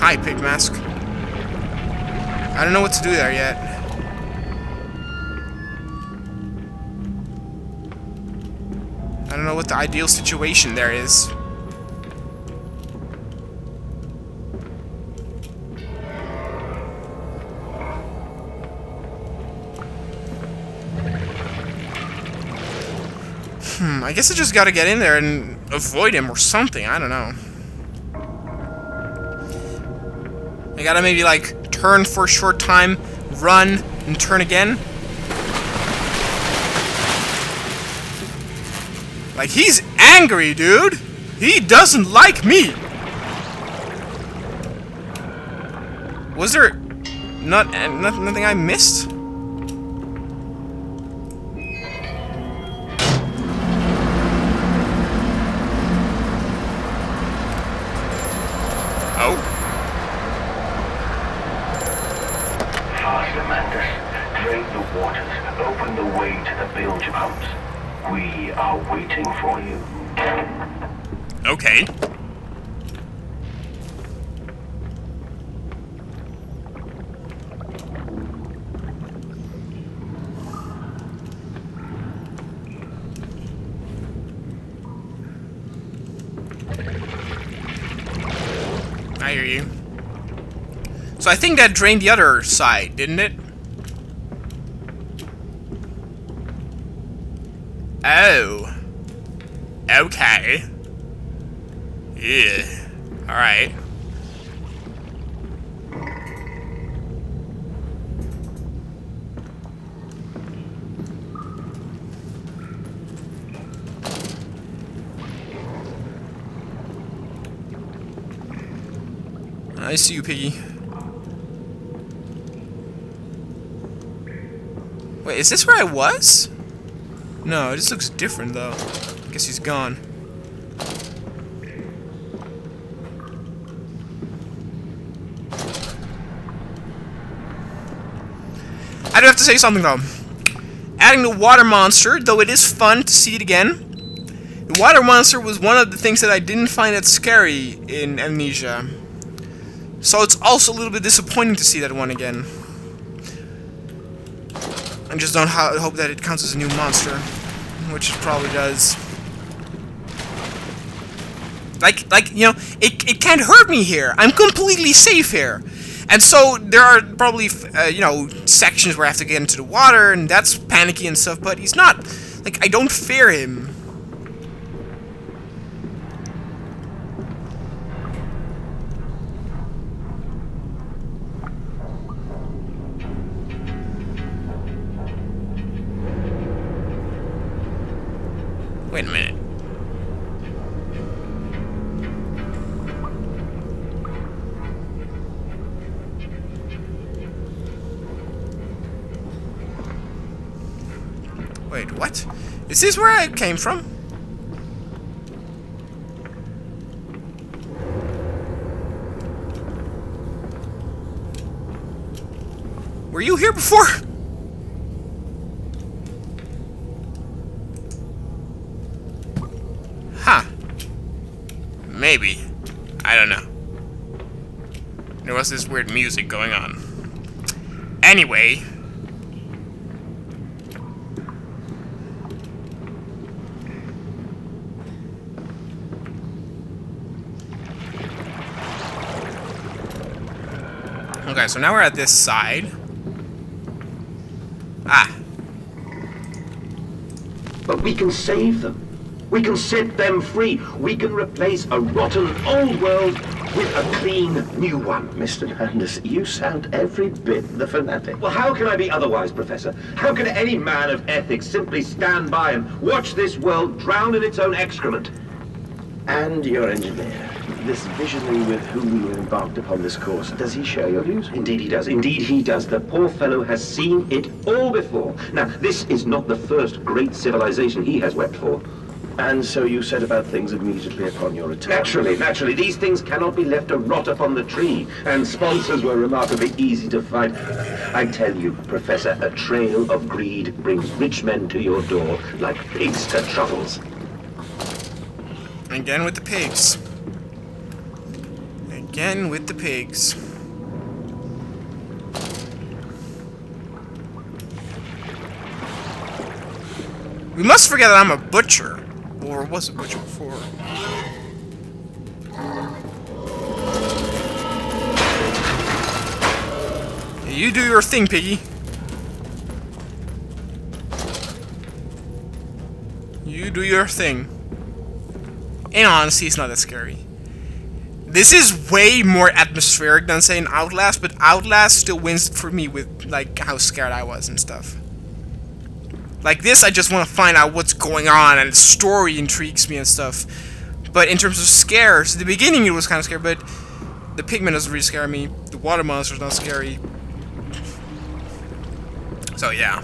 Hi, pig mask. I don't know what to do there yet. I don't know what the ideal situation there is. I guess I just gotta get in there and avoid him or something. I don't know. I gotta maybe, like, turn for a short time, run, and turn again. Like, he's angry, dude! He doesn't like me! Was there nothing I missed? Oh. Faster, Mandus. Drain the waters. Open the way to the bilge pumps. We are waiting for you. Okay. I hear you. So I think that drained the other side, didn't it? Oh. Okay. Yeah. Alright. I see you, Piggy. Wait, is this where I was? No, this looks different, though. I guess he's gone. I do have to say something, though. Adding the water monster, though it is fun to see it again, the water monster was one of the things that I didn't find that scary in Amnesia. So it's also a little bit disappointing to see that one again. I just don't hope that it counts as a new monster, which it probably does. Like you know, it can't hurt me here. I'm completely safe here. And so there are probably you know, sections where I have to get into the water, and that's panicky and stuff. But he's not, like, I don't fear him. Wait a minute. Wait, what? Is this where I came from? Were you here before? Huh. Maybe. I don't know. There was this weird music going on. Anyway. Okay, so now we're at this side. Ah. But we can save them. We can set them free. We can replace a rotten old world with a clean new one. Mr. Mandus, you sound every bit the fanatic. Well, how can I be otherwise, Professor? How can any man of ethics simply stand by and watch this world drown in its own excrement? And your engineer, this visionary with whom you embarked upon this course, does he share your views? Indeed he does. Indeed he does. The poor fellow has seen it all before. Now, this is not the first great civilization he has wept for. And so you set about things immediately upon your return? Naturally. These things cannot be left to rot upon the tree. And sponsors were remarkably easy to find. I tell you, Professor, a trail of greed brings rich men to your door like pigs to truffles. Again with the pigs. Again with the pigs. We must forget that I'm a butcher. Or was a butcher before. You do your thing, piggy. You do your thing. And honestly, it's not that scary. This is way more atmospheric than, say, an Outlast, but Outlast still wins for me with, like, how scared I was and stuff. Like this, I just want to find out what's going on, and the story intrigues me and stuff. But in terms of scares, at the beginning it was kind of scary, but the pigman doesn't really scare me. The water monster's not scary. So yeah.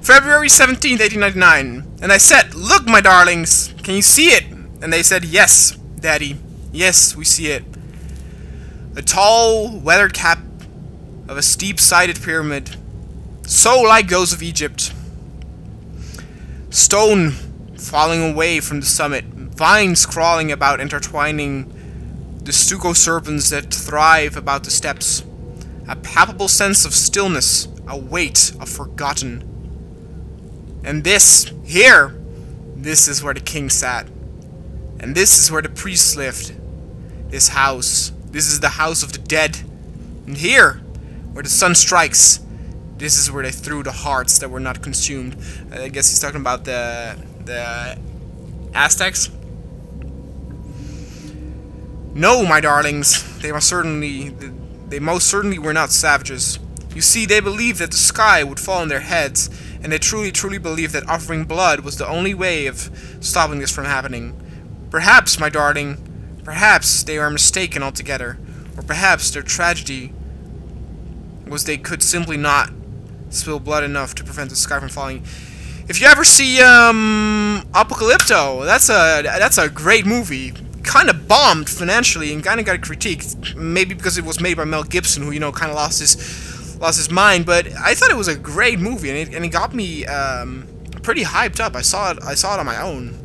February 17th, 1899. And I said, "Look, my darlings, can you see it?" And they said, "Yes, Daddy. Yes, we see it." A tall, weathered cap of a steep-sided pyramid, so like those of Egypt. Stone falling away from the summit, vines crawling about, intertwining the stucco serpents that thrive about the steps. A palpable sense of stillness, a weight of forgotten. And this, here, this is where the king sat. And this is where the priests lived. This house. This is the house of the dead. And here, where the sun strikes, this is where they threw the hearts that were not consumed. I guess he's talking about the Aztecs. No, my darlings, they most certainly were not savages. You see, they believed that the sky would fall on their heads, and they truly believed that offering blood was the only way of stopping this from happening. Perhaps, my darling, perhaps they are mistaken altogether, or perhaps their tragedy was they could simply not spill blood enough to prevent the sky from falling. If you ever see Apocalypto, that's a great movie. Kind of bombed financially and kind of got critiqued, maybe because it was made by Mel Gibson, who, you know, kind of lost his mind. But I thought it was a great movie, and it got me pretty hyped up. I saw it on my own.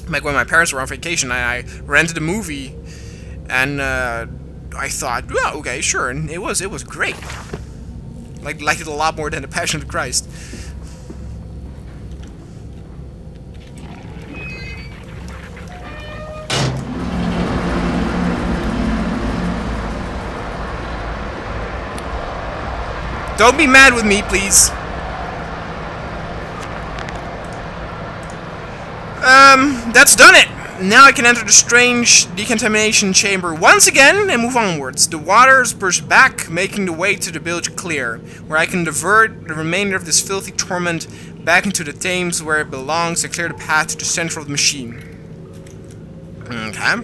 Like when my parents were on vacation, I rented a movie, and I thought, well, okay, sure, and it was great. Liked it a lot more than The Passion of the Christ. Don't be mad with me, please. That's done it. Now I can enter the strange decontamination chamber once again and move onwards. The waters burst back, making the way to the bilge clear, where I can divert the remainder of this filthy torment back into the Thames where it belongs and clear the path to the center of the machine. Okay.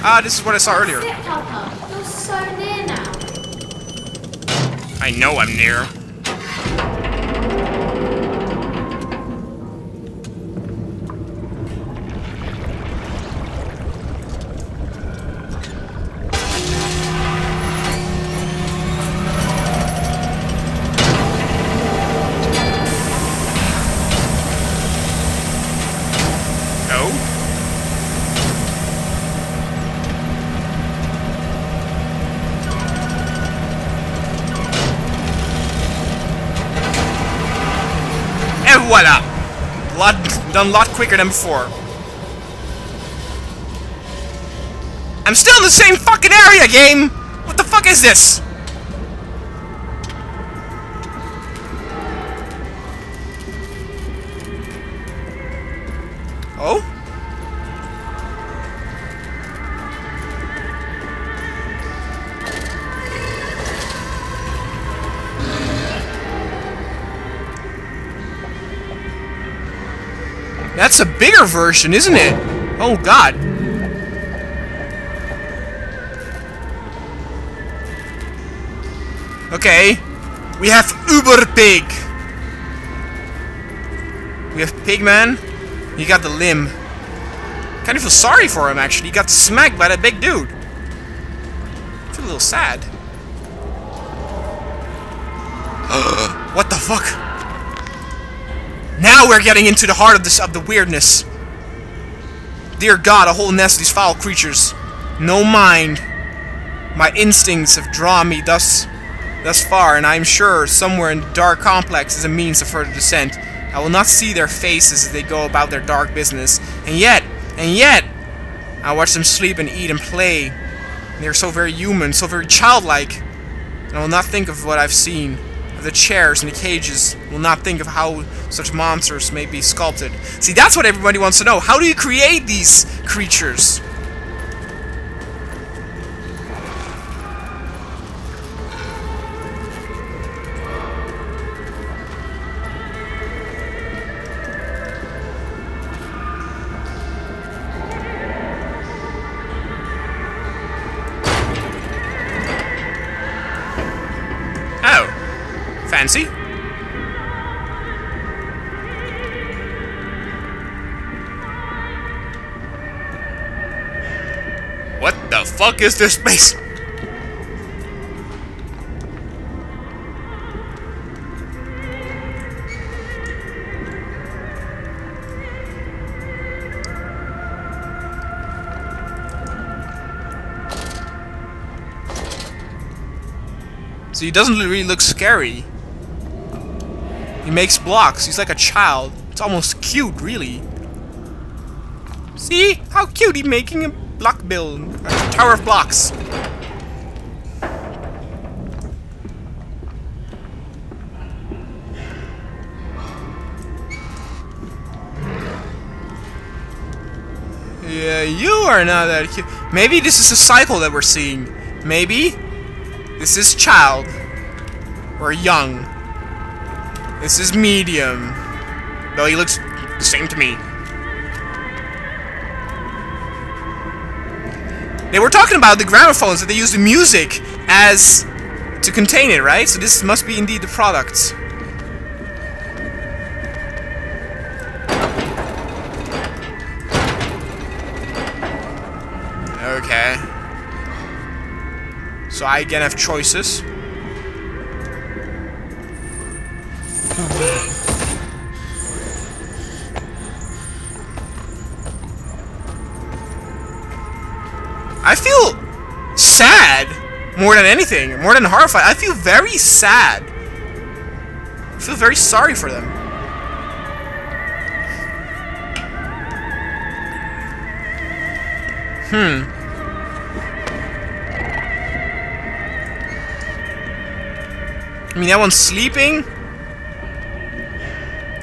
Ah, this is what I saw earlier. Sit, Papa. You're so near now. I know I'm near. Voila! Done a lot quicker than before. I'm still in the same fucking area, game! What the fuck is this? Oh? That's a bigger version, isn't it? Oh god. Okay. We have Uber Pig. We have Pigman. He got the limb. Kind of feel sorry for him, actually. He got smacked by that big dude. I feel a little sad. What the fuck? Now we're getting into the heart of this the weirdness. Dear God, a whole nest of these foul creatures. No mind. My instincts have drawn me thus far, and I am sure somewhere in the dark complex is a means of further descent. I will not see their faces as they go about their dark business, and yet, I watch them sleep and eat and play. They are so very human, so very childlike. And I will not think of what I've seen, of the chairs and the cages. I will not think of how such monsters may be sculpted. See, that's what everybody wants to know. How do you create these creatures? Fancy. What the fuck is this place? So he doesn't really look scary. He makes blocks. He's like a child. It's almost cute, really. See? How cute he's making a block build. A tower of blocks. Yeah, you are not that cute. Maybe this is a cycle that we're seeing. Maybe this is child. Or young. This is medium. Though he looks the same to me. They were talking about the gramophones, that they use the music as to contain it, right? So this must be indeed the product. Okay. So I again have choices. I feel sad more than anything, more than horrified. I feel very sad. I feel very sorry for them. I mean, that one's sleeping.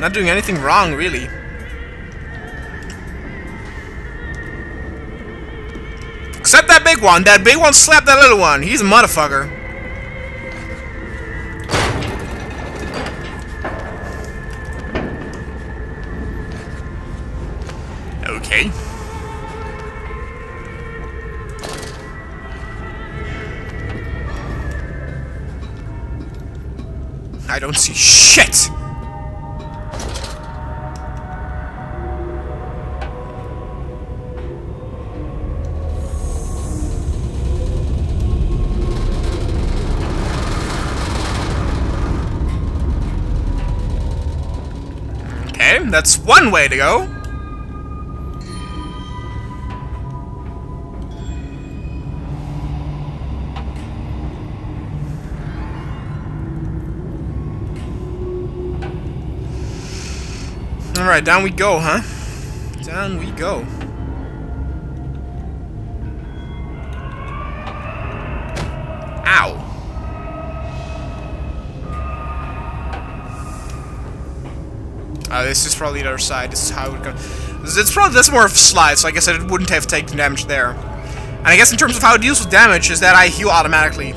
Not doing anything wrong, really. Except that big one. That big one slapped that little one. He's a motherfucker. Okay. I don't see shit. That's one way to go. Alright, down we go, huh? Down we go. Ow. This is probably the other side. This is how it would go. That's more of a slide, so I guess I wouldn't have taken damage there. And I guess in terms of how it deals with damage is that I heal automatically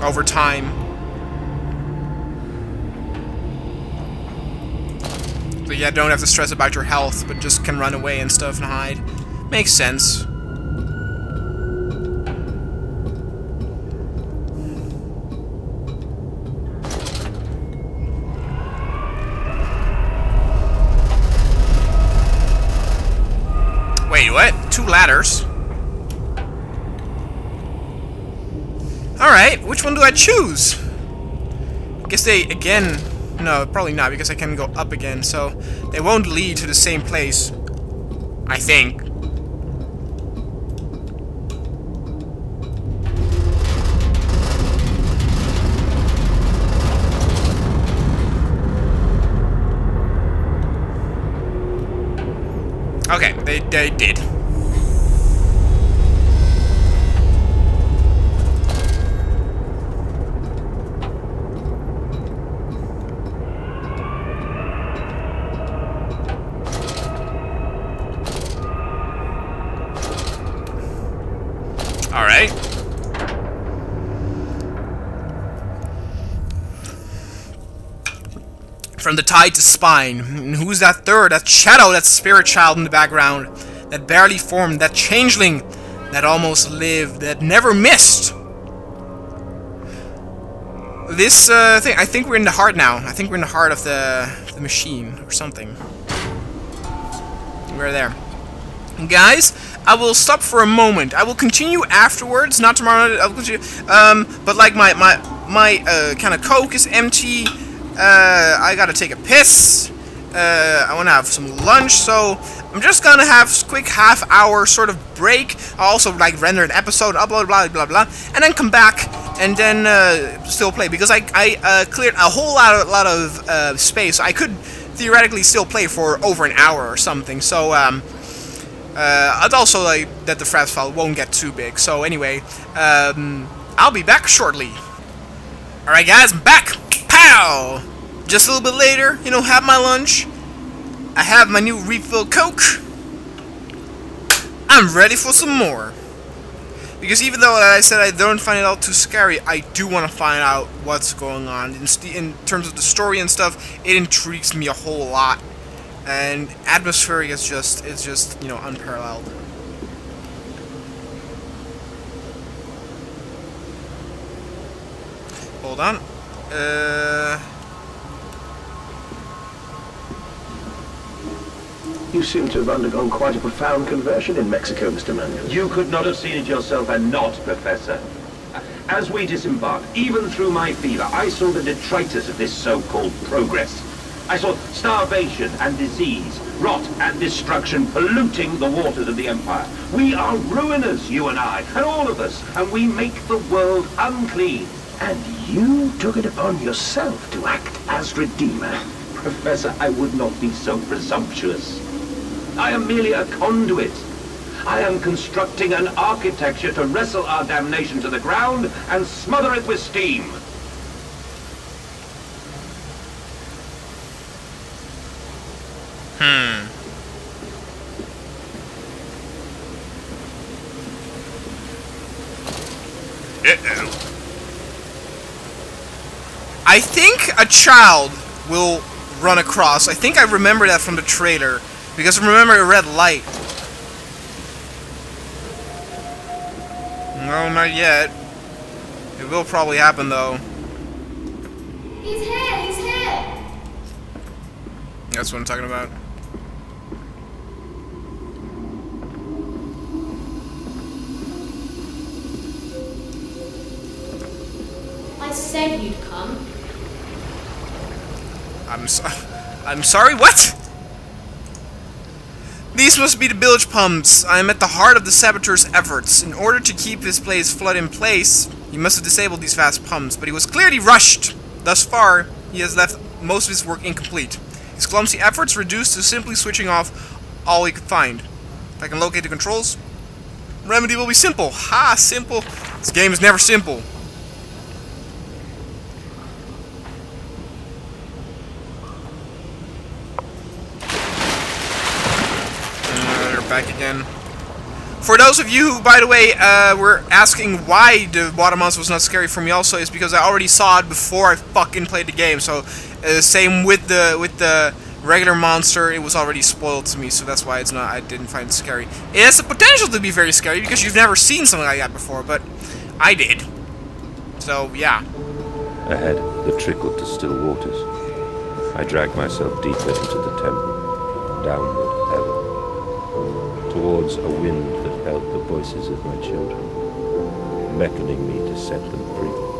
over time. So yeah, don't have to stress about your health, but just can run away and stuff and hide. Makes sense. ladders. Alright, which one do I choose? I guess they, again... No, probably not, because I can go up again, so... They won't lead to the same place. I think. Okay, they did. Alright. From the tide to spine. And who's that third? That shadow, that spirit child in the background. That barely formed, that changeling. That almost lived, that never missed. This thing, I think we're in the heart now. I think we're in the heart of the machine or something. We're there. Guys, I will stop for a moment. I will continue afterwards, not tomorrow. I will continue. But like my kind of Coke is empty. I gotta take a piss. I want to have some lunch, so I'm just gonna have a quick half-hour sort of break. I'll also like render an episode, upload, blah blah blah, and then come back and then still play, because I cleared a whole lot of space. So I could theoretically still play for over an hour or something. So I'd also like that the fraps file won't get too big. So anyway, I'll be back shortly. Alright guys, I'm back! Pow! Just a little bit later, you know, have my lunch. I have my new refill Coke. I'm ready for some more. Because even though I said I don't find it all too scary, I do want to find out what's going on. In terms of the story and stuff, it intrigues me a whole lot. And atmospheric is just, you know, unparalleled. Hold on. You seem to have undergone quite a profound conversion in Mexico, Mr. Manuel. You could not have seen it yourself and not, Professor. As we disembarked, even through my fever, I saw the detritus of this so-called progress. I saw starvation and disease, rot and destruction polluting the waters of the Empire. We are ruiners, you and I, and all of us, and we make the world unclean. And you took it upon yourself to act as Redeemer. Professor, I would not be so presumptuous. I am merely a conduit. I am constructing an architecture to wrestle our damnation to the ground and smother it with steam. I think a child will run across. I think I remember that from the trailer, because I remember a red light. No, not yet. It will probably happen though. He's here! He's here! That's what I'm talking about. I said you'd come. I'm sorry, what? These must be the bilge pumps. I am at the heart of the saboteur's efforts. In order to keep this place flood in place, he must have disabled these fast pumps, but he was clearly rushed. Thus far, he has left most of his work incomplete. His clumsy efforts reduced to simply switching off all he could find. If I can locate the controls, remedy will be simple. Ha, simple. This game is never simple. Back again. For those of you who, by the way, were asking why the water monster was not scary for me also, is because I already saw it before I fucking played the game. So, same with the regular monster, it was already spoiled to me, so that's why I didn't find it scary. It has the potential to be very scary because you've never seen something like that before, but I did. So, yeah. Ahead, the trickle to still waters. I dragged myself deeper into the temple, downward ever. towards a wind that held the voices of my children, beckoning me to set them free.